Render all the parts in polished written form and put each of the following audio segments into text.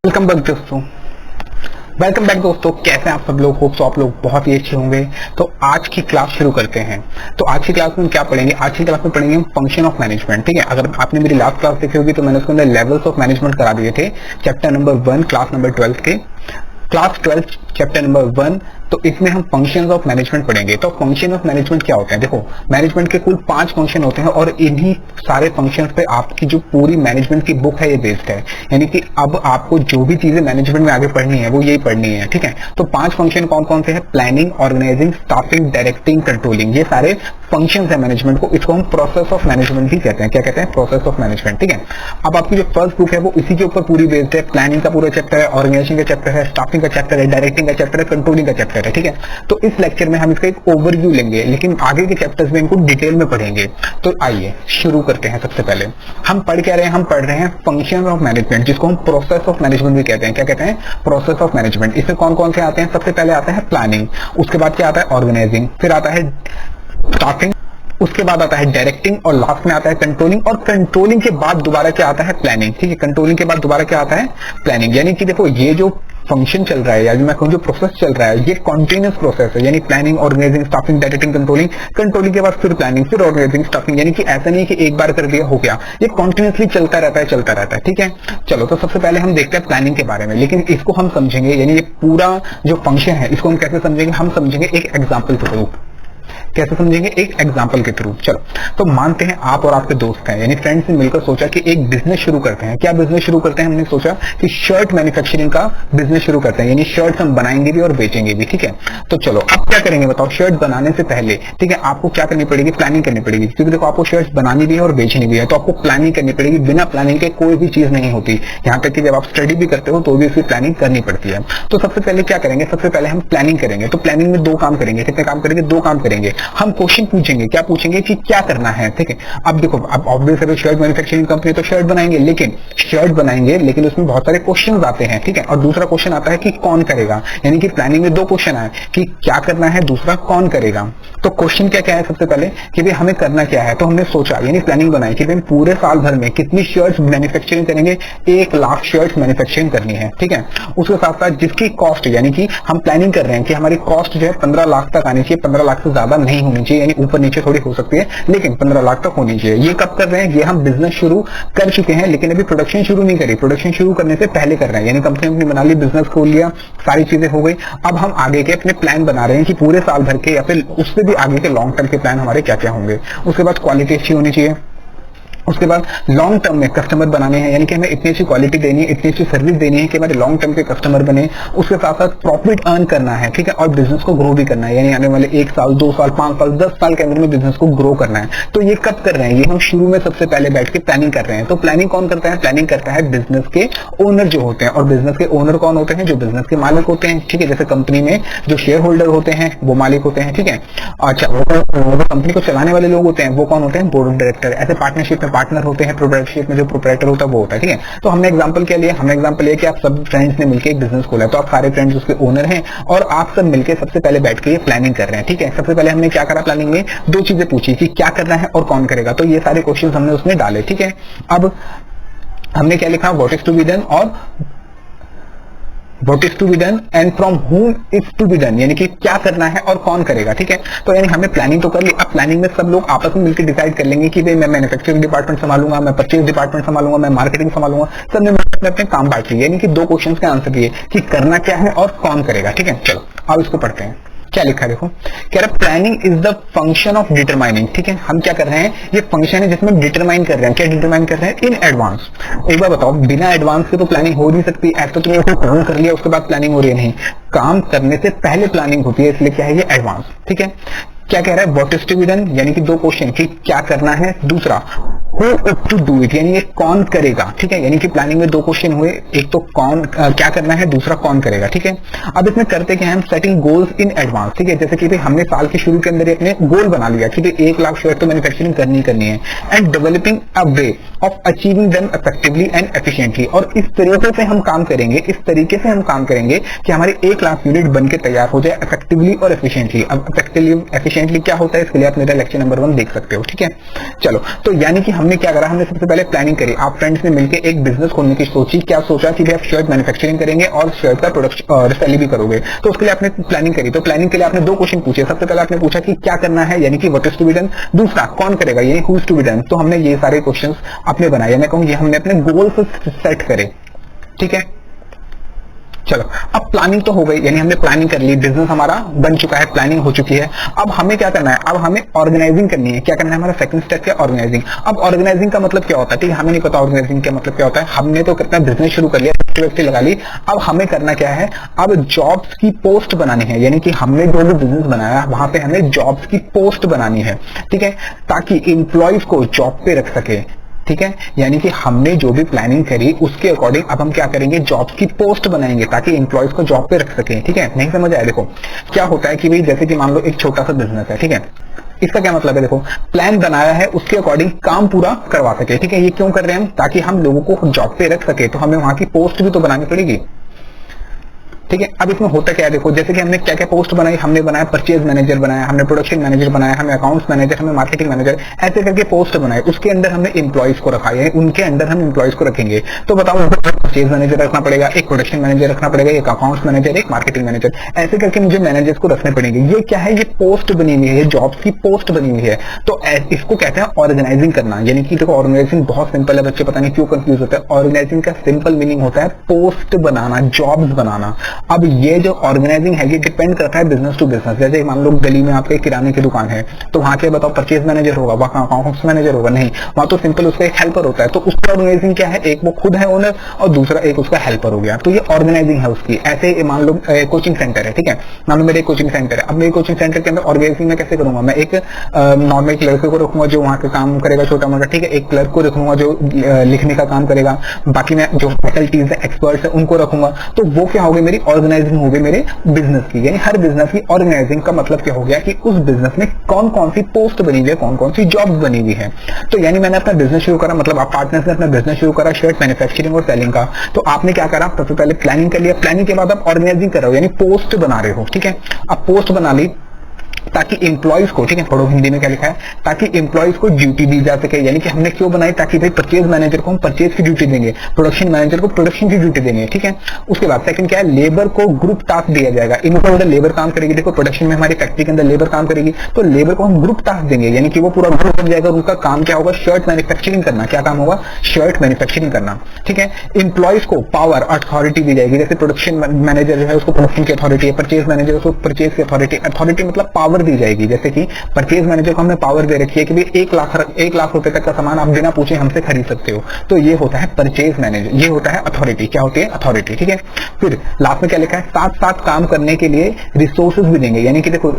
Welcome back दोस्तों, कैसे हैं आप सब लोग। होप सो आप लोग बहुत ही अच्छे होंगे। तो आज की क्लास शुरू करते हैं। तो आज की क्लास में हम क्या पढ़ेंगे? आज की क्लास में पढ़ेंगे हम फंक्शन ऑफ मैनेजमेंट। ठीक है, अगर आपने मेरी लास्ट क्लास देखी होगी तो मैंने उसके अंदर लेवल्स ऑफ मैनेजमेंट करा दिए थे, चैप्टर नंबर 1 क्लास नंबर 12 के, क्लास 12 चैप्टर नंबर 1। तो इसमें हम फंक्शंस ऑफ मैनेजमेंट पढ़ेंगे। तो फंक्शन ऑफ मैनेजमेंट क्या होते हैं? देखो, मैनेजमेंट के कुल 5 फंक्शन होते हैं और इन्हीं सारे फंक्शंस पे आपकी जो पूरी मैनेजमेंट की बुक है ये बेस्ड है। यानी कि अब आपको जो भी चीजें मैनेजमेंट में आगे पढ़नी है वो यही पढ़नी है। ठीक है, तो 5 फंक्शन कौन कौन से हैं? Planning, organizing, staffing, directing, controlling. ये सारे फंक्शंस है मैनेजमेंट को। इसको हम प्रोसेस ऑफ मैनेजमेंट भी कहते हैं। क्या कहते हैं? Process of management. ठीक है, अब आपकी जो फर्स्ट बुक है वो इसी के ऊपर पूरी बेस्ड है। प्लानिंग का पूरा चैप्टर है, ऑर्गेनाइजेशन का चैप्टर है, स्टाफिंग का चैप्टर है, डायरेक्टिंग का चैप्टर है, कंट्रोलिंग का चैप्टर है। ठीक है, तो इस लेक्चर में हम इसका एक ओवरव्यू लेंगे, लेकिन आगे के चैप्टर्स में इनको डिटेल में पढ़ेंगे। तो आइए शुरू करते हैं। सबसे पहले हम पढ़ क्या रहे हैं? हम पढ़ रहे हैं फंक्शन ऑफ मैनेजमेंट, जिसको हम प्रोसेस ऑफ मैनेजमेंट भी कहते हैं। क्या कहते हैं? Process of management. इसमें कौन कौन से आते हैं? सबसे पहले आता है प्लानिंग, उसके बाद क्या आता है? ऑर्गेनाइजिंग, फिर आता है स्टाफिंग, उसके बाद आता है डायरेक्टिंग और लास्ट में आता है कंट्रोलिंग। और कंट्रोलिंग के बाद दोबारा क्या आता है? प्लानिंग। ठीक है, कंट्रोलिंग के बाद दोबारा क्या आता है? प्लानिंग। यानी कि देखो, ये जो फंक्शन चल रहा है या मैं कहूं जो प्रोसेस चल रहा है ये कॉन्टिन्यूस प्रोसेस है। यानी planning, organizing, staffing, directing, controlling, controlling के बाद फिर प्लानिंग, फिर ऑर्गेनाइजिंग, स्टाफिंग। यानी कि ऐसा नहीं कि एक बार कर दिया हो गया, ये कॉन्टिन्यूसली चलता रहता है। ठीक है, चलो तो सबसे पहले हम देखते हैं प्लानिंग के बारे में। लेकिन इसको हम समझेंगे, यानी ये पूरा जो फंक्शन है इसको हम कैसे समझेंगे? हम समझेंगे एक एग्जाम्पल के थ्रू। कैसे समझेंगे? एक एग्जाम्पल के थ्रू। चलो तो मानते हैं आप और आपके दोस्त हैं, यानी फ्रेंड्स ने मिलकर सोचा कि एक बिजनेस शुरू करते हैं। क्या बिजनेस शुरू करते हैं? हमने सोचा कि शर्ट मैन्युफैक्चरिंग का बिजनेस शुरू करते हैं, यानी शर्ट हम बनाएंगे भी और बेचेंगे भी। ठीक है, तो चलो अब क्या करेंगे बताओ? शर्ट बनाने से पहले ठीक है आपको क्या करनी पड़ेगी? प्लानिंग करनी पड़ेगी, क्योंकि देखो आपको शर्ट बनानी भी है और बेचनी भी है, तो आपको प्लानिंग करनी पड़ेगी। बिना प्लानिंग के कोई भी चीज नहीं होती। यहाँ तक कि जब आप स्टडी भी करते हो तो भी उसकी प्लानिंग करनी पड़ती है। तो सबसे पहले क्या करेंगे? सबसे पहले हम प्लानिंग करेंगे। तो प्लानिंग में 2 काम करेंगे। कितने काम करेंगे? 2 काम करेंगे। हम क्वेश्चन पूछेंगे। क्या पूछेंगे? कि क्या करना है। ठीक है, अब देखो, अब ऑब्वियस है शर्ट मैन्युफैक्चरिंग कंपनी तो शर्ट बनाएंगे, लेकिन उसमें बहुत सारे क्वेश्चंस आते हैं। ठीक है, और दूसरा क्वेश्चन आता है कि कौन करेगा। यानी कि प्लानिंग में 2 क्वेश्चन आए कि क्या करना है, दूसरा कौन करेगा। तो क्वेश्चन क्या क्या है? सबसे पहले कि भाई हमें करना क्या है। तो हमने सोचा, यानी प्लानिंग बनाई कि भाई पूरे साल भर में कितनी शर्ट्स मैन्युफैक्चरिंग करेंगे? 1 लाख शर्ट्स मैन्युफैक्चरिंग करनी है। ठीक है, उसके साथ साथ जिसकी कॉस्ट, यानी कि हम प्लानिंग कर रहे हैं कि हमारी कॉस्ट जो है 15 लाख तक आनी चाहिए, 15 लाख से ज्यादा नहीं होनी चाहिए, यानी ऊपर नीचे थोड़ी हो सकती है लेकिन 15 लाख तक होनी चाहिए। ये कब कर रहे हैं? ये हम बिजनेस शुरू कर चुके हैं, लेकिन अभी प्रोडक्शन शुरू नहीं करी। प्रोडक्शन शुरू करने से पहले कर रहे हैं, यानी कंपनी अपनी बना ली, बिजनेस खोल लिया, सारी चीजें हो गई। अब हम आगे के अपने प्लान बना रहे हैं कि पूरे साल भर के या फिर उससे भी आगे के लॉन्ग टर्म के प्लान हमारे क्या क्या होंगे। उसके बाद क्वालिटी अच्छी होनी चाहिए। उसके बाद लॉन्ग टर्म में कस्टमर बनाने हैं, यानी कि हमें इतनी अच्छी क्वालिटी देनी है, इतनी अच्छी सर्विस देनी है कि हमारे लॉन्ग टर्म के कस्टमर बने। उसके साथ साथ प्रॉफिट अर्न करना है। ठीक है, और बिजनेस को ग्रो भी करना है, यानी आने वाले 1 साल, 2 साल, 5 साल, 10 साल के अंदर में बिजनेस को ग्रो करना है। तो ये कब कर रहे हैं? ये हम शुरू में सबसे पहले बैठ के प्लानिंग कर रहे हैं। तो प्लानिंग कौन करता है? प्लानिंग करता है बिजनेस के ओनर जो होते हैं। और बिजनेस के ओनर कौन होते हैं? जो बिजनेस के मालिक होते हैं। ठीक है, जैसे कंपनी में जो शेयर होल्डर होते हैं वो मालिक होते हैं। ठीक है, अच्छा, वो कंपनी को चलाने वाले लोग होते हैं वो कौन होते हैं? Board of director. ऐसे पार्टनरशिप में पार्टनर होते हैं, प्रोप्राइटरशिप में जो प्रोप्राइटर होता है वो होता है। ठीक है, तो हमने एग्जांपल क्या लिया? हमने एग्जांपल लिया कि आप सब फ्रेंड्स ने मिलकर एक बिजनेस खोला है, तो आप सारे फ्रेंड्स उसके ओनर हैं और आप सब मिलकर सबसे पहले बैठ के ये प्लानिंग कर रहे हैं। ठीक है, सबसे पहले हमने क्या करा? प्लानिंग में 2 चीजें पूछी कि क्या करना है और कौन करेगा। तो ये सारे क्वेश्चन हमने उसमें डाले। ठीक है, अब हमने क्या लिखा? What is to be done और What is to be done and from whom is to be done, यानी कि क्या करना है और कौन करेगा। ठीक है, तो यानी हमने प्लानिंग तो कर ली। अब प्लानिंग में सब लोग आपस में मिलकर डिसाइड कर लेंगे कि भाई मैं मैन्युफैक्चरिंग डिपार्टमेंट संभालूंगा, मैं परचेज डिपार्टमेंट संभालूंगा, मैं मार्केटिंग संभालूंगा। सबने अपने काम बांट लिए, यानी कि 2 क्वेश्चन के आंसर दिए कि करना क्या है और कौन करेगा। ठीक है, चलो अब इसको पढ़ते हैं। क्या लिखा है देखो, कह रहा planning is the function of determining. ठीक है, हम क्या कर रहे हैं? ये फंक्शन है जिसमें डिटरमाइन कर रहे हैं। क्या डिटरमाइन कर रहे हैं? In advance. एक बार बताओ, बिना एडवांस के तो प्लानिंग हो नहीं सकती। ऐसा तो तुमने काम कर लिया उसके बाद प्लानिंग हो रही है, नहीं। काम करने से पहले प्लानिंग होती है, इसलिए क्या है? ये एडवांस। ठीक है, क्या कह रहा है? What is to be done, यानी कि 2 क्वेश्चन कि क्या करना है, दूसरा who is to do it, यानी ये कौन करेगा। ठीक है, यानी कि प्लानिंग में 2 क्वेश्चन हुए, एक तो कौन क्या करना है, दूसरा कौन करेगा। ठीक है, अब इसमें करते क्या है? हम सेटिंग गोल्स इन एडवांस। ठीक है, जैसे कि भाई हमने साल के शुरू के अंदर अपने गोल बना लिया कि 1 लाख शर्ट तो मैन्युफैक्चरिंग करनी है, and developing a way, of achieving them effectively and efficiently. और इस तरीके से हम काम करेंगे, इस तरीके से हम काम करेंगे कि हमारे 1 लाख यूनिट बन के तैयार हो जाए इफेक्टिवली और एफिशिएंटली। अब इफेक्टिवली एफिशिएंटली क्या होता है, इसके लिए आप मेरा लेक्चर नंबर 1 देख सकते हो, ठीक है। चलो, तो यानी कि हमने क्या करा, हमने सबसे पहले प्लानिंग करी। आप फ्रेंड्स ने मिलकर एक बिजनेस खोलने की सोची। क्या सोचा कि भाई आप शर्ट मैन्युफैक्चरिंग करेंगे और शर्ट का प्रोडक्शन सेल भी करोगे। तो उसके लिए आपने प्लानिंग करी। तो प्लानिंग के लिए आपने 2 क्वेश्चन पूछे। सबसे पहले आपने पूछा कि क्या करना है, यानी कि what is to be done. दूसरा, कौन करेगा, यानी who is to be done. तो हमने ये सारे क्वेश्चंस आपने बनाए, मैं कहूँ ये हमने अपने गोल्स सेट करे, ठीक है। चलो, अब प्लानिंग तो हो गई, यानी हमने प्लानिंग कर ली, बिजनेस हमारा बन चुका है, प्लानिंग हो चुकी है। अब हमें क्या करना है, अब हमें ऑर्गेनाइजिंग करनी है। क्या करना है, हमारा सेकंड स्टेप क्या, ऑर्गेनाइजिंग। अब ऑर्गेनाइजिंग का मतलब क्या होता है, ठीक है, हमें नहीं पता ऑर्गेनाइजिंग का मतलब क्या होता है। हमने तो कितना बिजनेस शुरू कर लिया, एक्टिविटी लगा ली। अब हमें करना क्या है, अब जॉब्स की पोस्ट बनानी है, यानी कि हमने जो भी बिजनेस बनाया वहां पे हमें जॉब्स की पोस्ट बनानी है, ठीक है, ताकि एम्प्लॉयज को जॉब पे रख सके, ठीक है। यानी कि हमने जो भी प्लानिंग करी उसके अकॉर्डिंग अब हम क्या करेंगे, जॉब्स की पोस्ट बनाएंगे ताकि एम्प्लॉयज को जॉब पे रख सकें, ठीक है। नहीं समझ आया, देखो क्या होता है कि भाई जैसे कि मान लो एक छोटा सा बिजनेस है, ठीक है। इसका क्या मतलब है, देखो प्लान बनाया है उसके अकॉर्डिंग काम पूरा करवा सके, ठीक है। ये क्यों कर रहे हैं हम, ताकि हम लोगों को जॉब पे रख सके, तो हमें वहां की पोस्ट भी तो बनानी पड़ेगी, ठीक है। अब इसमें होता क्या है, देखो जैसे कि हमने क्या क्या पोस्ट बनाई, हमने बनाया परचेज मैनेजर बनाया, हमने प्रोडक्शन मैनेजर बनाया, हमें अकाउंट्स मैनेजर, हमें मार्केटिंग मैनेजर, ऐसे करके पोस्ट बनाए। उसके अंदर हमने एम्प्लॉयज को रखा है, उनके अंदर हम एम्प्लॉयज को रखेंगे। तो बताओ, परचेज मैनेजर रखना पड़ेगा, एक प्रोडक्शन मैनेजर रखना पड़ेगा, एक अकाउंट्स मैनेजर, एक मार्केटिंग मैनेजर, ऐसे करके मुझे मैनेजर्स को रखने पड़ेंगे। ये क्या है, ये पोस्ट बनी हुई है, जॉब्स की पोस्ट बनी हुई है। तो इसको कहते हैं ऑर्गेनाइजिंग करना। यानी कि देखो ऑर्गेनाइजिंग बहुत सिंपल है, बच्चे पता नहीं क्यों कंफ्यूज होते हैं। ऑर्गेनाइजिंग का सिंपल मीनिंग होता है पोस्ट बनाना, जॉब्स बनाना। अब ये जो ऑर्गेनाइजिंग है ये डिपेंड करता है बिजनेस टू बिजनेस। जैसे मान लो गली में आपके किराने की दुकान है, तो वहां के बताओ परचेज मैनेजर होगा, वहां अकाउंट्स मैनेजर होगा, नहीं, वहां तो सिंपल उसका एक हेल्पर होता है। तो उसका ऑर्गेनाइजिंग क्या है, एक वो खुद है ओनर और दूसरा एक उसका हेल्पर हो गया, तो ये ऑर्गेनाइजिंग है उसकी। ऐसे मान लो कोचिंग सेंटर है, ठीक है, मान लो मेरे कोचिंग सेंटर है। अब मेरे कोचिंग सेंटर के अंदर ऑर्गेनाइजिंग में कैसे करूंगा, मैं एक नॉर्मल लड़के को रखूंगा जो वहां का काम करेगा छोटा मोटा, ठीक है, एक क्लर्क को रखूंगा जो लिखने का काम करेगा, बाकी मैं जो फैकल्टीज है, एक्सपर्ट्स है, उनको रखूंगा। तो वो क्या हो गई, मेरी ऑर्गेनाइजिंग हो गई मेरे बिजनेस की। यानी हर बिजनेस की ऑर्गेनाइजिंग का मतलब क्या हो गया कि उस बिजनेस में कौन कौन सी पोस्ट बनी हुई है, कौन कौन सी जॉब बनी हुई है। तो यानी मैंने अपना बिजनेस शुरू करा, मतलब आप पार्टनर्स ने अपना बिजनेस शुरू करा शर्ट मैन्युफैक्चरिंग और सेलिंग का। तो आपने क्या करा, सबसे पहले प्लानिंग कर लिया, प्लानिंग के बाद आप ऑर्गेनाइजिंग कर रहे हो, यानी पोस्ट बना रहे हो, ठीक है। अब पोस्ट बना ली ताकि एम्प्लॉयज को, ठीक है, पढ़ो हिंदी में क्या लिखा है, ताकि एम्प्लॉयज को ड्यूटी दी जा सके। यानी कि हमने क्यों बनाई, ताकि भाई परचेज मैनेजर को हम परचेज की ड्यूटी देंगे, प्रोडक्शन मैनेजर को प्रोडक्शन की ड्यूटी देंगे, ठीक है। उसके बाद सेकंड क्या है, लेबर को ग्रुप टास्क दिया जाएगा। इनके अंदर लेबर काम करेगी, देखो प्रोडक्शन में हमारी फैक्ट्री के अंदर लेबर काम करेगी, तो लेबर को हम ग्रुप टास्क देंगे, यानी कि वो पूरा ग्रुप बन जाएगा। उनका काम क्या होगा, शर्ट मैन्युफैक्चरिंग करना। क्या काम होगा, शर्ट मैन्युफैक्चरिंग करना, ठीक है। एम्प्लॉयज को पावर अथॉरिटी दी जाएगी, जैसे प्रोडक्शन मैनेजर जो है उसको प्रोडक्शन की अथॉरिटी है, परचेज मैनेजर उसको परचेज की अथॉरिटी मतलब पावर दी जाएगी। जैसे कि परचेज मैनेजर को हमने पावर दे रखी है कि भाई 1 लाख रुपए तक का सामान आप बिना पूछे हमसे खरीद सकते हो, तो ये होता है परचेज मैनेजर, ये होता है अथॉरिटी। क्या होती है, अथॉरिटी, ठीक है। फिर लास्ट में क्या लिखा है, साथ साथ काम करने के लिए रिसोर्सेज भी देंगे। यानी कि देखो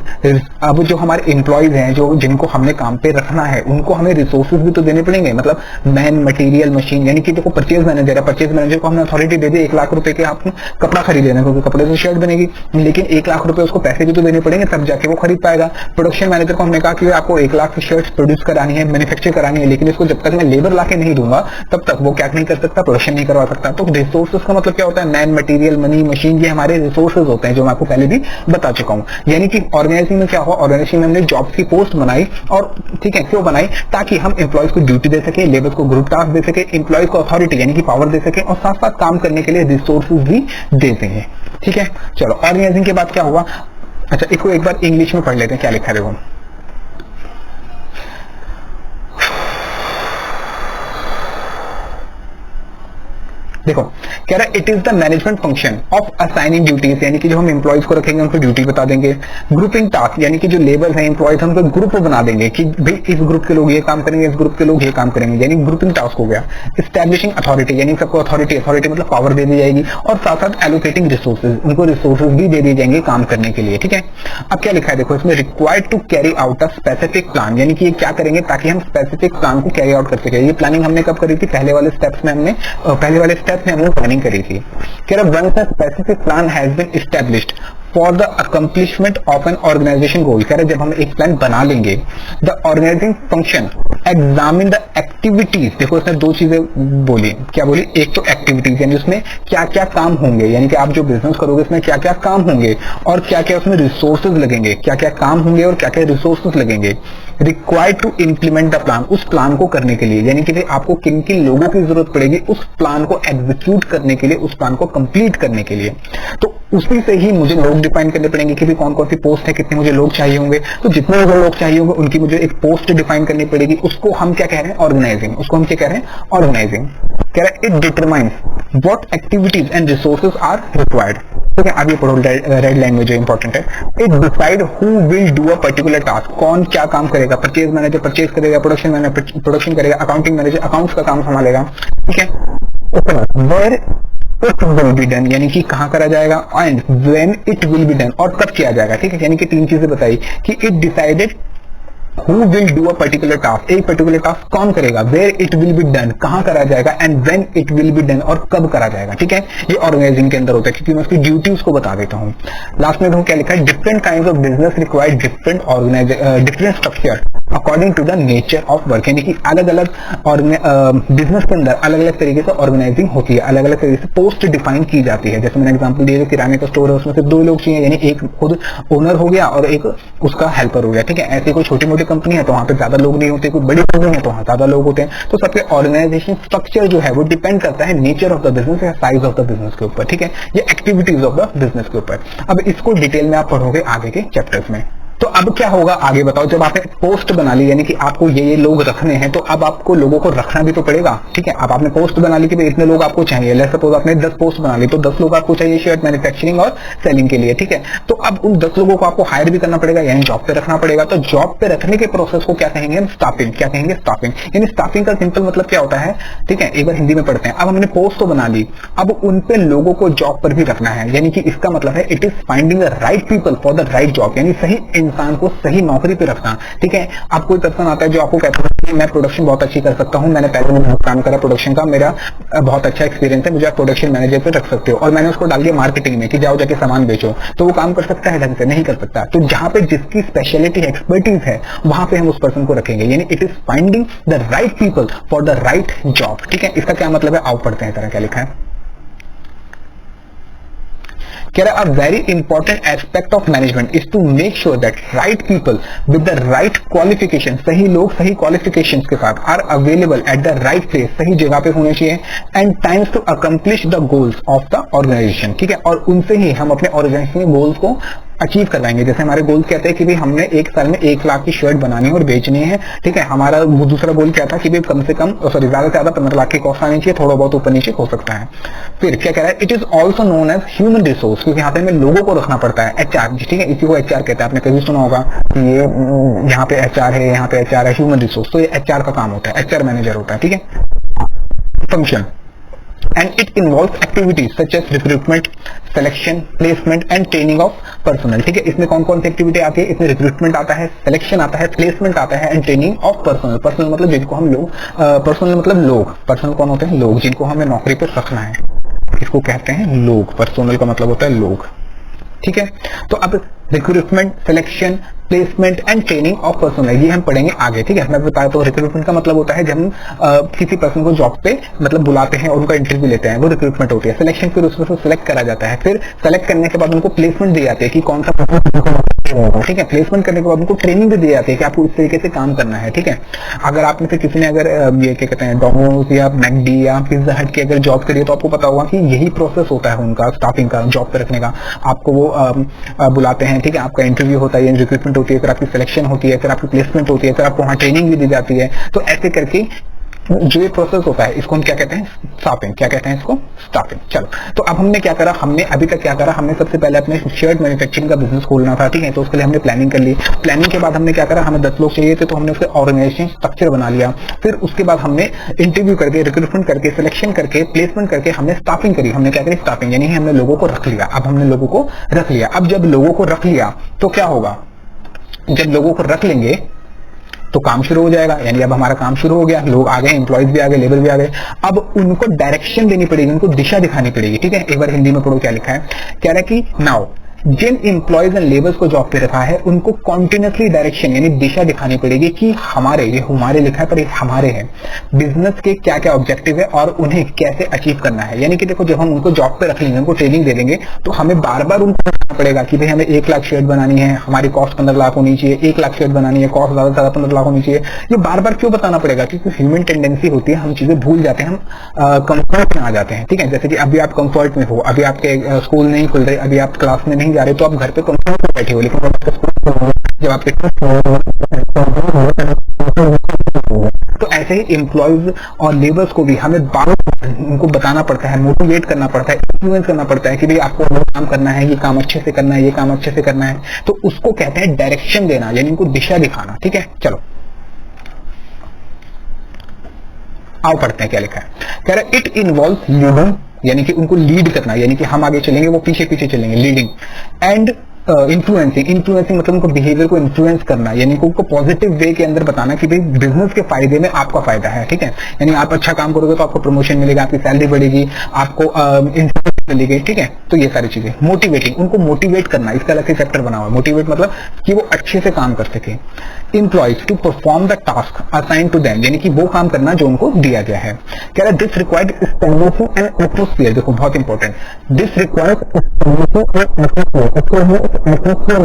अब जो हमारे एम्प्लॉयज हैं, जो जिनको हमने काम पे रखना है, उनको हमें रिसोर्सेज भी तो देने पड़ेंगे, मतलब मैन, मटेरियल, मशीन। यानी कि देखो परचेज मैनेजर है, परचेज मैनेजर को हमने अथॉरिटी दे दी 1 लाख रुपए के आप कपड़ा खरीद लेना, क्योंकि कपड़े से शर्ट बनेगी, लेकिन 1 लाख रुपए उसको पैसे भी तो देने पड़ेंगे, तब जाके वो खरीद पाएगा। प्रोडक्शन मैनेजर को हमने कहा कि आपको 1 लाख की शर्ट्स प्रोड्यूस करानी है, मैन्युफैक्चर करानी है, लेकिन इसको जब तक मैं लेबर लाके नहीं दूंगा तब तक वो क्या नहीं कर सकता, प्रोडक्शन नहीं करवा सकता। तो रिसोर्सेज का मतलब क्या होता है, मैन, मटेरियल, मनी, मशीन, ये हमारे रिसोर्सेज होते हैं, जो मैं आपको पहले भी बता चुका हूं। यानी कि ऑर्गेनाइजिंग में क्या हुआ, ऑर्गेनाइजिंग में हमने जॉब्स की पोस्ट बनाई, और ठीक है क्यों बनाई, ताकि हम एम्प्लॉयज को ड्यूटी दे सके, लेबर को ग्रुप टास्क दे सके, एम्प्लॉयज को अथॉरिटी यानी कि पावर दे सके, और साथ साथ काम करने के लिए रिसोर्सेज भी दे देंगे, ठीक है। चलो, ऑर्गेनाइजिंग के बाद क्या हुआ, अच्छा इसको एक बार इंग्लिश में पढ़ लेते हैं, क्या लिखा है देखो। देखो कह रहा है it is the management function of assigning duties, यानी कि जो हम एम्प्लॉयज को रखेंगे उनको ड्यूटी बता देंगे। ग्रुपिंग टास्क, यानी कि जो लेबर है एम्प्लॉयज हम उनको ग्रुप बना देंगे कि भाई इस ग्रुप के लोग ये काम करेंगे, इस ग्रुप के लोग ये काम करेंगे, यानी ग्रुपिंग टास्क हो गया। एस्टैब्लिशिंग अथॉरिटी, यानी सबको अथॉरिटी मतलब पावर दे दी जाएगी, और साथ साथ एलोकेटिंग रिसोर्सेज, उनको रिसोर्सेज भी दे दिए जाएंगे काम करने के लिए, ठीक है। अब क्या लिखा है देखो इसमें, required to carry out a specific plan, यानी कि ये क्या करेंगे ताकि हम स्पेसिफिक प्लान को कैरी आउट कर सके। ये प्लानिंग हमने कब करी थी, पहले वाले स्टेप्स में हमने हमने प्लानिंग करी थी। कह रहा once a specific plan has been established, for the accomplishment of an organization goal. कह रहे जब हम एक प्लान बना लेंगे, the organizing function examine the activities. देखो इसने दो चीजें बोली, क्या बोली? एक तो एक्टिविटीज यानी उसमें क्या क्या काम होंगे, यानी कि आप जो बिजनेस करोगे उसमें क्या क्या काम होंगे और क्या क्या उसमें रिसोर्सेज लगेंगे, क्या क्या काम होंगे और क्या क्या रिसोर्सेज लगेंगे required to implement the plan, उस प्लान को करने के लिए, यानी कि आपको किन किन लोगों की जरूरत पड़ेगी उस प्लान को एग्जीक्यूट करने के लिए, उस प्लान को कंप्लीट करने के लिए। तो उसी से ही मुझे लोग डिफाइन करने पड़ेंगे कि भी कौन कौन सी पोस्ट है, कितने मुझे लोग चाहिए होंगे। तो जितने मुझे लोग चाहिए होंगे उनकी मुझे एक पोस्ट डिफाइन करनी पड़ेगी, उसको हम क्या कह रहे हैं? ऑर्गेनाइजिंग। उसको हम क्या कह रहे हैं? ऑर्गेनाइजिंग। कह रहा है it determines what activities and resources are required. ठीक है, अब ये पढ़ो रेड लाइन में जो इंपॉर्टेंट है। It decide who will do a particular task, कौन क्या काम करेगा। परचेज मैनेजर परचेज करेगा, प्रोडक्शन मैनेजर प्रोडक्शन करेगा, अकाउंटिंग मैनेजर अकाउंट्स का काम संभालेगा। ठीक है, where it will be done, यानी कि कहां करा जाएगा, and when it will be done, और कब किया जाएगा। ठीक है, यानी कि तीन चीजें बताई कि it decided Who will do a particular task, एक पर्टिकुलर टास्क कौन करेगा, where it will be done, कहां करा जाएगा, and when it will be done, और कब करा जाएगा। ठीक है, ये ऑर्गेनाइजिंग के अंदर होता है, क्योंकि मैं उसकी ड्यूटीज को बता देता हूँ। लास्ट में देखो क्या लिखा है, different kind of business required different structure according to the nature of work, यानी कि अलग अलग बिजनेस के अंदर अलग अलग तरीके से ऑर्गेनाइजिंग होती है, अलग अलग तरीके से पोस्ट डिफाइन की जाती है। जैसे मैंने एग्जांपल दिया, जो किराने का स्टोर है उसमें से दो लोग चाहिए, यानी एक खुद ओनर हो गया और एक उसका हेल्पर हो गया। ठीक है, ऐसे कोई छोटी मोटी कंपनी है तो वहां पे ज्यादा लोग नहीं होते, कोई बड़ी कंपनी है तो वहां ज्यादा लोग होते हैं। तो सबके ऑर्गेनाइजेशन स्ट्रक्चर जो है वो डिपेंड करता है नेचर ऑफ द बिजनेस या साइज ऑफ द बिजनेस के ऊपर। ठीक है, ये एक्टिविटीज ऑफ द बिजनेस के ऊपर। अब इसको डिटेल में आप पढ़ोगे आगे के चैप्टर्स में। तो अब क्या होगा आगे बताओ, जब आपने पोस्ट बना ली, यानी कि आपको ये लोग रखने हैं, तो अब आपको लोगों को रखना भी तो पड़ेगा। ठीक है, अब आपने पोस्ट बना ली कि भाई इतने लोग आपको चाहिए। लेट्स सपोज आपने 10 पोस्ट बना ली, तो 10 लोग आपको चाहिए शर्ट मैन्युफैक्चरिंग और सेलिंग के लिए। ठीक है, तो अब उन 10 लोगों को आपको हायर भी करना पड़ेगा, यानी जॉब पे रखना पड़ेगा। तो जॉब पे रखने के प्रोसेस को क्या कहेंगे हम? स्टाफिंग। क्या कहेंगे? स्टाफिंग। यानी स्टाफिंग का सिंपल मतलब क्या होता है? ठीक है, एक बार हिंदी में पढ़ते हैं। अब हमने पोस्ट तो बना ली, अब उन पे लोगों को जॉब पर भी रखना है, यानी कि इसका मतलब है it is finding the right people for the right job, यानी सही इंसान को सही नौकरी पे रखना। ठीक है, अब कोई पर्सन आता है जो आपको कहता है मैं प्रोडक्शन बहुत अच्छी कर सकता हूं, मैंने पहले में काम करा प्रोडक्शन का, मेरा बहुत अच्छा एक्सपीरियंस है, मुझे आप प्रोडक्शन मैनेजर पे रख सकते हो, और मैंने उसको डाल दिया मार्केटिंग में कि जाओ जाके सामान बेचो, तो वो काम कर सकता है? ढंग से नहीं कर सकता। तो जहां पे जिसकी स्पेशलिटी एक्सपर्टीज है वहां पे हम उस पर्सन को रखेंगे, यानी it is finding the right people for the right job. ठीक है, इसका क्या मतलब है आओ पढ़ते हैं। तरह क्या लिखा है, कह रहा है a very important aspect of management is to make sure that right people with the right qualification, सही लोग सही क्वालिफिकेशन के साथ are available at the right place, सही जगह पे होने चाहिए, and times to accomplish the goals of the organization. ठीक है, और उनसे ही हम अपने ऑर्गेनाइजेशन गोल्स को अचीव करवाएंगे। जैसे हमारे गोल कहते हैं कि भाई हमने एक साल में 1 लाख की शर्ट बनानी है और बेचनी है। ठीक है, हमारा दूसरा गोल क्या था कि भाई कम से कम ज्यादा से ज्यादा 15 लाख की कॉस्ट आनी चाहिए, थोड़ा बहुत ऊपर नीचे हो सकता है। फिर क्या कह रहा है, it is also known as human resource, क्योंकि यहाँ पे हमें लोगों को रखना पड़ता है। एचआर, ठीक है, इसी को एचआर कहते हैं। आपने कभी सुना होगा कि ये यहाँ पे एचआर है, यहाँ पे एचआर है, ह्यूमन रिसोर्स, तो ये एचआर का काम होता है, एचआर मैनेजर होता है। ठीक है, function and it involves activities such as recruitment, selection, placement and training of personnel। ठीक है, इसमें कौन कौन सी एक्टिविटी आती है? इसमें रिक्रूटमेंट आता है, सिलेक्शन आता है, प्लेसमेंट आता है, and training of personal. Personal मतलब जिनको हम लोग, पर्सनल मतलब लोग, पर्सनल कौन होते हैं? लोग, जिनको हमें नौकरी पर रखना है, इसको कहते हैं लोग। पर्सनल का मतलब होता है लोग। ठीक है, तो अब recruitment, selection, placement and training of personal ये हम पढ़ेंगे आगे। ठीक है, मैं बताया तो रिक्रूटमेंट का मतलब होता है जब हम किसी पर्सन को जॉब पे मतलब बुलाते हैं और उनका इंटरव्यू लेते हैं, वो रिक्रूटमेंट होती है। सिलेक्शन फिर उसमें से सिलेक्ट करा जाता है, फिर सेलेक्ट करने के बाद उनको प्लेसमेंट दी जाती है कि कौन सा पर्सन। ठीक है, प्लेसमेंट करने के बाद उनको ट्रेनिंग भी दी जाती है कि आपको इस तरीके से काम करना है। ठीक है, अगर आप में से किसी ने अगर ये क्या कहते हैं डोमिनोज या मैकडी या पिज्जा हट की अगर जॉब करी है तो आपको पता होगा कि यही प्रोसेस होता है उनका स्टाफिंग का, जॉब पे रखने का। आपको वो बुलाते हैं, ठीक है, आपका इंटरव्यू होता है, रिक्रूटमेंट होती है, फिर आपकी सिलेक्शन होती है, फिर आपकी प्लेसमेंट होती है, फिर आपको वहां ट्रेनिंग भी दी जाती है। तो ऐसे करके जो ये प्रोसेस होता है इसको हम क्या कहते हैं? स्टाफिंग। क्या कहते हैं इसको? स्टाफिंग। चलो, तो अब हमने क्या करा, हमने अभी तक क्या करा, हमने सबसे पहले अपने शर्ट मैन्युफैक्चरिंग का बिजनेस खोलना था। ठीक है, तो उसके लिए हमने प्लानिंग कर ली। प्लानिंग के बाद हमने क्या करा, हमें 10 लोग चाहिए थे, तो हमने उसके ऑर्गेनाइजेशन स्ट्रक्चर बना लिया। फिर उसके बाद हमने इंटरव्यू करके, रिक्रूटमेंट करके, सिलेक्शन करके, प्लेसमेंट करके हमने स्टाफिंग करी। हमने क्या करी? स्टाफिंग, यानी हमने लोगों को रख लिया। अब हमने लोगों को रख लिया। अब जब लोगों को रख लिया तो क्या होगा, जब लोगों को रख लेंगे तो काम शुरू हो जाएगा, यानी अब हमारा काम शुरू हो गया, लोग आ गए, एम्प्लॉइज भी आ गए, लेबर भी आ गए। अब उनको डायरेक्शन देनी पड़ेगी, उनको दिशा दिखानी पड़ेगी। ठीक है, एक बार हिंदी में पढ़ो क्या लिखा है, कह रहा है कि नाउ जिन एम्प्लॉयज एंड लेबर्स को जॉब पे रखा है उनको कॉन्टिन्यूसली डायरेक्शन यानी दिशा दिखानी पड़ेगी कि हमारे लिखा है पर ये हमारे हैं, बिजनेस के क्या क्या ऑब्जेक्टिव है और उन्हें कैसे अचीव करना है। यानी कि देखो, जब हम उनको जॉब पे रख लेंगे, उनको ट्रेनिंग दे देंगे, तो हमें बार बार उनको बताना पड़ेगा कि भाई हमें 1 लाख शेयर बनानी है, हमारी कॉस्ट 15 लाख होनी चाहिए, 1 लाख शेयर बनानी है, कॉस्ट ज्यादा से ज्यादा 15 लाख होनी चाहिए। ये बार बार क्यों बताना पड़ेगा? क्योंकि ह्यूमन टेंडेंसी होती है, हम चीजें भूल जाते हैं, हम कंफर्ट में आ जाते हैं। ठीक है, जैसे कि अभी आप कंफर्ट में हो, अभी आपके स्कूल नहीं खुल रहे, अभी आप क्लास में नहीं जा रहे, तो आप घर पे कंफर्ट में बैठे हो, लेकिन जब आपके तो ऐसे ही एम्प्लॉयज और लेबर्स को भी हमें बार उनको बताना पड़ता है, मोटिवेट करना पड़ता है, इन्फ्लुएंस करना पड़ता है कि भाई आपको काम करना है, ये काम अच्छे से करना है, ये काम अच्छे से करना है। तो उसको कहते हैं डायरेक्शन देना, यानी उनको दिशा दिखाना। ठीक है, चलो आओ पढ़ते हैं क्या लिखा है। कह रहा है इट इन्वॉल्व लीडिंग, यानी कि उनको लीड करना, यानी कि हम आगे चलेंगे वो पीछे पीछे चलेंगे, लीडिंग। एंड इन्फ्लुएंसिंग मतलब उनको बिहेवियर को इन्फ्लुएंस करना, यानी कि उनको पॉजिटिव वे के अंदर बताना कि भाई बिजनेस के फायदे में आपका फायदा है। ठीक है, यानी आप अच्छा काम करोगे तो आपको प्रमोशन मिलेगा, आपकी सैलरी बढ़ेगी, आपको इंसेंटिव मिलेगी। ठीक है, तो ये सारी चीजें। मोटिवेटिंग, उनको मोटिवेट करना, इसका अलग से चैप्टर बना हुआ है। मोटिवेट मतलब कि वो अच्छे से काम कर सके। Employees to perform the task assign to them, यानी कि वो काम करना जो उनको दिया गया है। कह रहा है this required stability and atmosphere. देखो बहुत important, this required stability and atmosphere.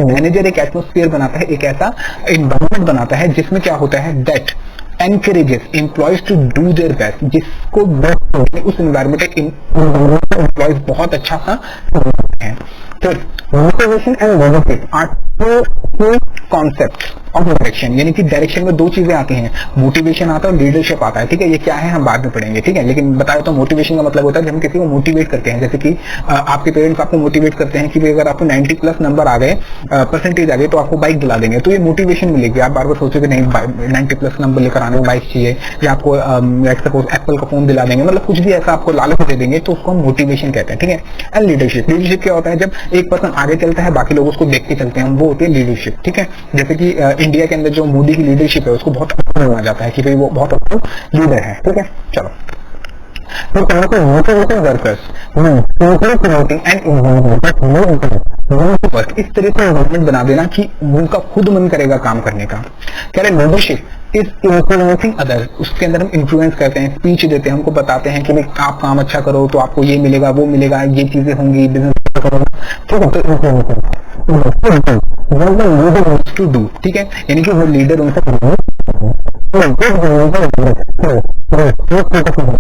Manager एक एटमॉस्फेयर बनाता है, एक ऐसा एनवायरनमेंट बनाता है जिसमें क्या होता है, that encourages employees to do their best, जिसको उस एनवायरमेंट एम्प्लॉयज बहुत अच्छा सा है। फिर motivation and leadership are two concept of direction, यानी कि डायरेक्शन में दो चीजें आती हैं, मोटिवेशन आता है और लीडरशिप आता है। ठीक है, ये क्या है हम बाद में पढ़ेंगे। ठीक है, लेकिन बताया तो मोटिवेशन का मतलब होता है कि हम किसी को मोटिवेट करते हैं, जैसे कि आपके पेरेंट्स आपको मोटिवेट करते हैं कि अगर आपको 90+ नंबर आ गए, परसेंटेज आ गए, तो आपको बाइक दिला देंगे, तो ये मोटिवेशन मिलेगी। आप बार बार सोचोगे नहीं 90+ नंबर लेकर आने में बाइक चाहिए, या आपको सपोज एप्पल का फोन दिला देंगे, मतलब कुछ भी ऐसा आपको लालच दे देंगे, तो उसको हम मोटिवेशन कहते हैं। ठीक है, एंड लीडरशिप, लीडरशिप क्या होता है, जब एक पर्सन आगे चलता है बाकी लोग उसको देख के चलते हैं, वो होती है लीडरशिप। ठीक है, जैसे कि इंडिया के अंदर जो मोदी की लीडरशिप है उसको बहुत अच्छा माना जाता है कि भाई वो बहुत अच्छा लीडर है। ठीक है, चलो तो मोटिवेटिंग वर्कर्स प्रमोटिंग एंड इस तरह से इन्वायरमेंट बना देना कि उनका खुद मन करेगा काम करने का। कह रहे लीडरशिप इज इन्फ्लुएंसिंग अदर, उसके अंदर हम इन्फ्लुएंस करते हैं, स्पीच देते हैं, हमको बताते हैं कि भाई आप काम अच्छा करो तो आपको ये मिलेगा, वो मिलेगा, ये चीजें होंगी, बिजनेस टू डू। ठीक है, यानी कि वो लीडर उनसे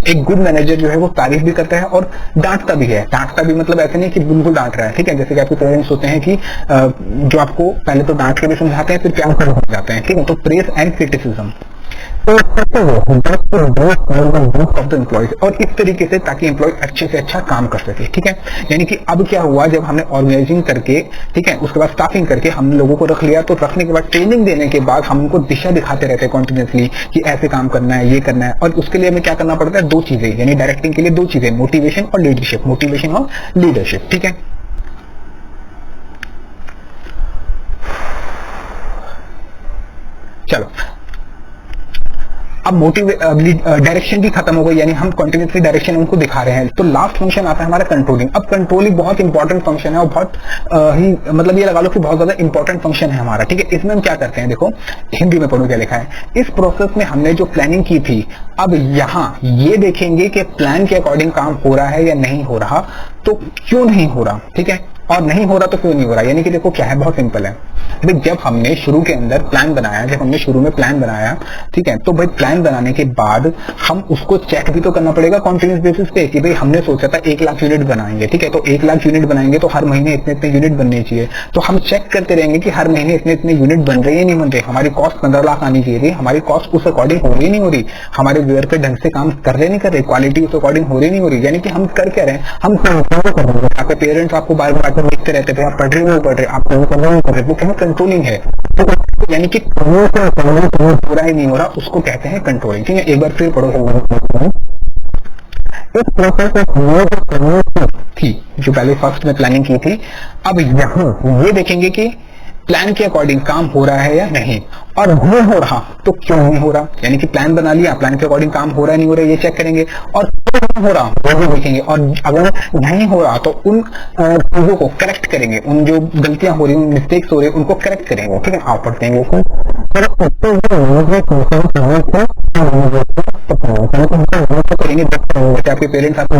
एक गुड मैनेजर जो है वो तारीफ भी करता है और डांटता भी है। डांटता भी मतलब ऐसे नहीं कि बिल्कुल डांट रहा है। ठीक है, जैसे कि आपके पेरेंट्स होते हैं कि जो आपको पहले तो डांट के भी समझाते हैं, फिर प्यार से हो जाते हैं। ठीक है, तो praise and criticism of the employees, और इस तरीके से ताकि एम्प्लॉय अच्छे से अच्छा काम कर सके। ठीक है, यानी कि अब क्या हुआ, जब हमने ऑर्गेनाइजिंग करके, ठीक है, उसके बाद स्टाफिंग करके हम लोगों को रख लिया, तो रखने के बाद ट्रेनिंग देने के बाद हम उनको दिशा दिखाते रहते हैं कॉन्टिन्यूसली कि ऐसे काम करना है, ये करना है। और उसके लिए हमें क्या करना पड़ता है, दो चीजें, यानी डायरेक्टिंग के लिए दो चीजें, मोटिवेशन और लीडरशिप। मोटिवेशन और लीडरशिप। ठीक है, चलो अब डायरेक्शन भी खत्म हो गई, यानी हम कंटिन्यूसली डायरेक्शन उनको दिखा रहे हैं। तो लास्ट फंक्शन आता है हमारा कंट्रोलिंग। अब कंट्रोलिंग बहुत इंपॉर्टेंट फंक्शन है और बहुत ही मतलब ये लगा लो कि बहुत ज्यादा इंपॉर्टेंट फंक्शन है हमारा। ठीक है, इसमें हम क्या करते हैं, देखो हिंदी में पढ़ो क्या लिखा है। इस प्रोसेस में हमने जो प्लानिंग की थी, अब यहाँ ये देखेंगे कि प्लान के अकॉर्डिंग काम हो रहा है या नहीं हो रहा, तो क्यों नहीं हो रहा। ठीक है, और नहीं हो रहा तो क्यों नहीं हो रहा। यानी कि देखो क्या है, बहुत सिंपल है। भाई जब हमने शुरू के अंदर प्लान बनाया, जब हमने शुरू में प्लान बनाया, ठीक है, तो भाई प्लान बनाने के बाद हम उसको चेक भी तो करना पड़ेगा कॉन्टिन्यूस बेसिस पे कि भाई हमने सोचा था 1 लाख यूनिट बनाएंगे। ठीक है, तो 1 लाख यूनिट बनाएंगे तो हर महीने इतने इतने यूनिट बनने चाहिए। तो हम चेक करते रहेंगे कि हर महीने इतने इतने यूनिट बन रहे हैं नहीं बन रहे। हमारी कॉस्ट 15 लाख आनी चाहिए थी, हमारी कॉस्ट उस अकॉर्डिंग हो रही नहीं हो रही, हमारे व्यूअर पे ढंग से काम कर रहे नहीं कर रहे, क्वालिटी उस अकॉर्डिंग हो रही नहीं हो रही। यानी कि हम कर क्या रहे हैं, हम कंट्रोल कर रहे हैं। आपके पेरेंट्स आपको बार बार आकर देखते रहते थे, आप पढ़ रहे नहीं पढ़ रहे, आप नहीं कर रहे, वो क्या कंट्रोलिंग है। तो यानी कि पूरा ही नहीं हो रहा, उसको कहते हैं कंट्रोलिंग। ठीक है, एक बार फिर पढ़ो। इस प्रोसेस में थी जो पहले फर्स्ट में प्लानिंग की थी, अब यहाँ ये देखेंगे कि प्लान के अकॉर्डिंग काम हो रहा है या नहीं, और नहीं हो रहा तो क्यों नहीं हो रहा, यानी कि प्लान बना लिया, प्लान के अकॉर्डिंग काम हो रहा है नहीं हो रहा है ये चेक करेंगे, और क्यों नहीं हो रहा वो भी देखेंगे, और अगर नहीं हो रहा तो उन चीजों को करेक्ट करेंगे, उन जो गलतियां हो रही हैं, मिस्टेक्स हो रही है उनको करेक्ट करेंगे। ठीक है, आप पढ़ते हैं करेंगे जैसे आपके पेरेंट्स आपको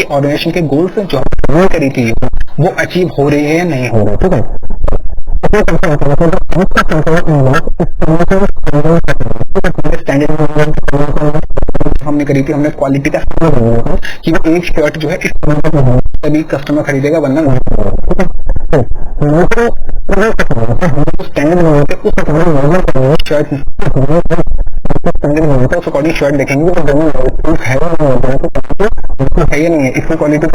ऑर्गेनाइजेशन के गोल्स जो करी थी वो अचीव हो रही है या नहीं हो रही। ठीक है, हमने करी थी, हमने क्वालिटी का कि वो एक शर्ट जो है इस तभी कस्टमर खरीदेगा वरना नहीं। उस अकॉर्डिंग शर्ट देखेंगे तो है या नहीं है, इसमें क्वालिटी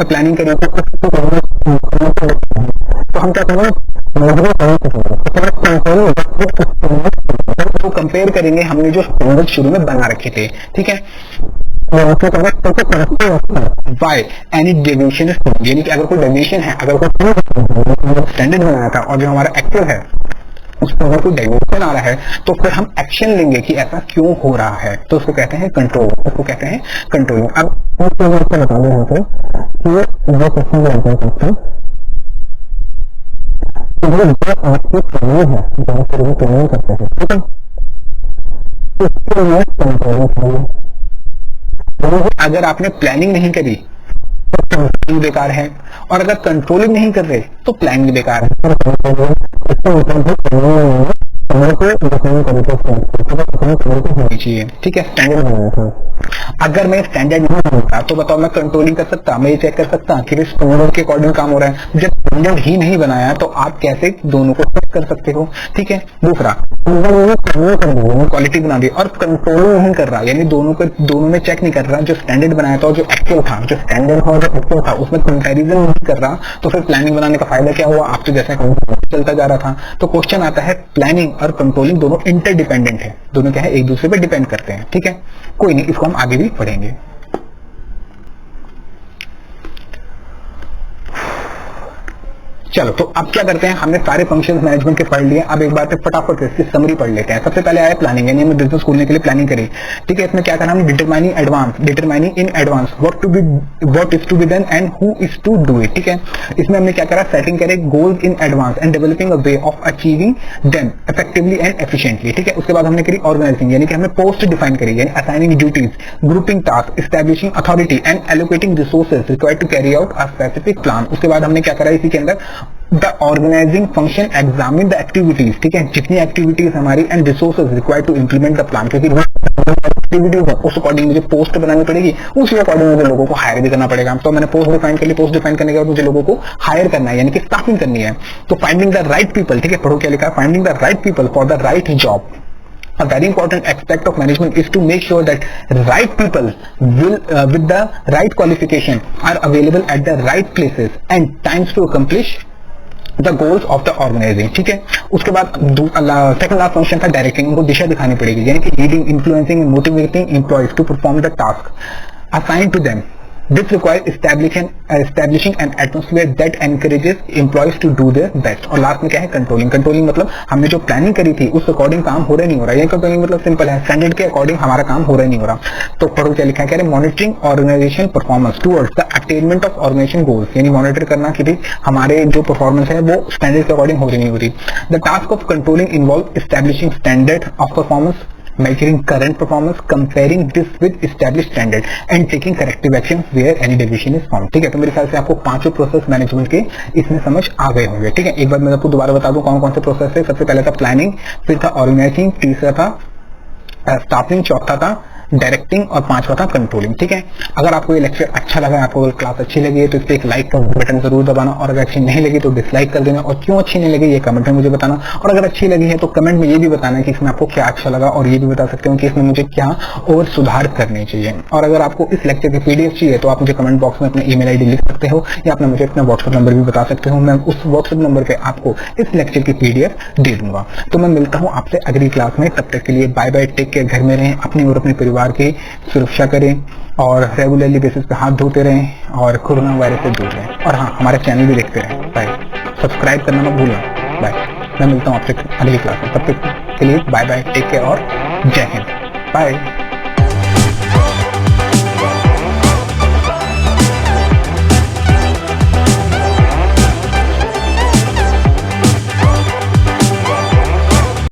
प्लानिंग करें तो हम क्या करेंगे तो कंपेयर करेंगे हमने जो स्टैंडर्ड शुरू में बना रखे थे। ठीक है, वाई एनी डेविएशन, यानी कि अगर कोई डेविएशन है, अगर कोई स्टैंडर्ड बनाया था और जो हमारा एक्चुअल है उसमें अगर कोई डेविएशन आ रहा है तो फिर हम एक्शन लेंगे कि ऐसा क्यों हो रहा है, तो उसको कहते हैं कंट्रोल, उसको कहते हैं कंट्रोलिंग। अब बता दें यहाँ पे कि जो क्वेश्चन करते हैं आपकी प्लानिंग है, जहाँ पर वो प्लानिंग करते हैं, ठीक है, उसके लिए कंट्रोलिंग चाहिए। अगर आपने प्लानिंग नहीं करी तो कंट्रोलिंग बेकार है, और अगर कंट्रोलिंग नहीं कर रहे तो प्लानिंग बेकार है। होनी चाहिए। ठीक है, स्टैंडर्ड बनाना था। अगर मैं स्टैंडर्ड नहीं बनता तो बताओ मैं कंट्रोलिंग कर सकता, मैं ये चेक कर सकता कि स्टैंडर्ड के अकॉर्डिंग काम हो रहा है। जब स्टैंडर्ड ही नहीं बनाया तो आप कैसे दोनों को चेक कर सकते हो। ठीक है, दूसरा क्वालिटी बना दी और कंट्रोलिंग नहीं कर रहा, यानी दोनों में चेक नहीं कर रहा, जो स्टैंडर्ड बनाया था और जो एक्चुअल था, जो स्टैंडर्ड था और जो एक्चुअल था उसमें कंपैरिजन नहीं कर रहा, तो फिर प्लानिंग बनाने का फायदा क्या हुआ, आप तो जैसा चलता जा रहा था। तो क्वेश्चन आता है प्लानिंग और कंट्रोलिंग दोनों इंटरडिपेंडेंट है, दोनों क्या है एक दूसरे पे डिपेंड करते हैं। ठीक है, कोई नहीं, इसको हम आगे भी पढ़ेंगे। चलो, तो अब क्या करते हैं, हमने सारे फंक्शंस मैनेजमेंट के पढ़ लिए। अब एक बार पे फटाफट से इसकी समरी पढ़ लेते हैं। सबसे पहले आया प्लानिंग, यानी हमने बिजनेस खोलने के लिए प्लानिंग करी। ठीक है, इसमें क्या करना, हमने determining in advance what is to be done and who is to do it. ठीक है, इसमें हमने क्या करा, सेटिंग करे goals in advance and developing a way of achieving them effectively and efficiently. ठीक है, उसके बाद हमने करी ऑर्गेनाइजिंग, यानी कि हमने पोस्ट डिफाइन करी, यानी assigning duties, grouping task, establishing authority and allocating resources required to carry out a specific plan. उसके बाद हमने क्या करा इसी के अंदर, the organizing function examine the activities. ठीक है, जितनी एक्टिविटीज हमारी and resources required to implement the plan, क्योंकि एक्टिविटीज है उस अकॉर्डिंग मुझे पोस्ट बनानी पड़ेगी, उसी अकॉर्डिंग मुझे लोगों को हायर भी करना पड़ेगा। तो मैंने पोस्ट डिफाइन कर ली, पोस्ट डिफाइन करने के बाद मुझे लोगों को हायर करना है, यानी कि स्टाफिंग करनी है। तो फाइंडिंग द राइट पीपल, ठीक है, पढ़ो क्या लिखा है, finding the right people for the right job. A very important aspect of management is to make sure that right people will with the right qualification are available at the right places and times to accomplish the goals of the organizing। ठीक है, उसके बाद second last function था directing, उनको दिशा दिखानी पड़ेगी, यानी कि leading, influencing and motivating employees to perform the task assigned to them. This requires establishing an atmosphere that encourages employees to do their best। और लास्ट में क्या है, कंट्रोलिंग। कंट्रोलिंग मतलब हमने जो प्लानिंग करी थी उस अकॉर्डिंग काम हो रहा नहीं हो रहा, ये कंट्रोलिंग मतलब सिंपल है, स्टैंडर्ड के अकॉर्डिंग हमारा काम हो रहा नहीं हो रहा। तो पढ़ो क्या लिखा है, कह रहे monitoring organization performance towards the attainment of organization goals, यानी मॉनिटर करना कि भाई हमारे जो परफॉर्मेंस है वो स्टैंडर्ड के अकॉर्डिंग हो रही नहीं हो रही। The task of controlling involve establishing standard of performance, measuring current performance, comparing this with established standard and taking corrective action where any deviation is found। ठीक है, तो मेरे ख्याल से आपको पांचों प्रोसेस मैनेजमेंट के इसमें समझ आ गए होंगे। ठीक है, एक बार मैं आपको दोबारा बता दूं कौन कौन से प्रोसेस है। सबसे पहले था प्लानिंग, फिर था ऑर्गेनाइजिंग, तीसरा था स्टाफिंग, चौथा था डायरेक्टिंग और पांचवा था कंट्रोलिंग। ठीक है, अगर आपको ये लेक्चर अच्छा लगा, आपको अगर क्लास अच्छी लगी है तो इस पर एक लाइक का बटन जरूर दबाना, और अगर अच्छी नहीं लगी तो डिसलाइक कर देना, और क्यों अच्छी नहीं लगी ये कमेंट में मुझे बताना, और अगर अच्छी लगी है तो कमेंट में ये भी बताना कि इसमें आपको क्या अच्छा लगा, और ये भी बता सकते हो कि इसमें मुझे क्या और सुधार करने चाहिए। और अगर आपको इस लेक्चर की पीडीएफ चाहिए तो आप मुझे कमेंट बॉक्स में अपना ईमेल आईडी लिख सकते हो, या अपना मुझे अपना व्हाट्सएप नंबर भी बता सकते हो, मैं उस व्हाट्सएप नंबर पे आपको इस लेक्चर की पीडीएफ दे दूंगा। तो मैं मिलता हूँ आपसे अगली क्लास में, तब तक के लिए बाय बाय, टेक केयर, घर में रहें, अपने और अपने परिवार की सुरक्षा करें, और रेगुलरली बेसिस पे हाथ धोते रहें, और कोरोना वायरस से दूर रहें, और हाँ, हमारा चैनल भी देखते रहें। बाय। सब्सक्राइब करना मत भूलना। बाय, मैं मिलता हूँ आपसे अगली क्लास में। तब तक के लिए बाय बाय, टेक केयर और जय हिंद। बाय।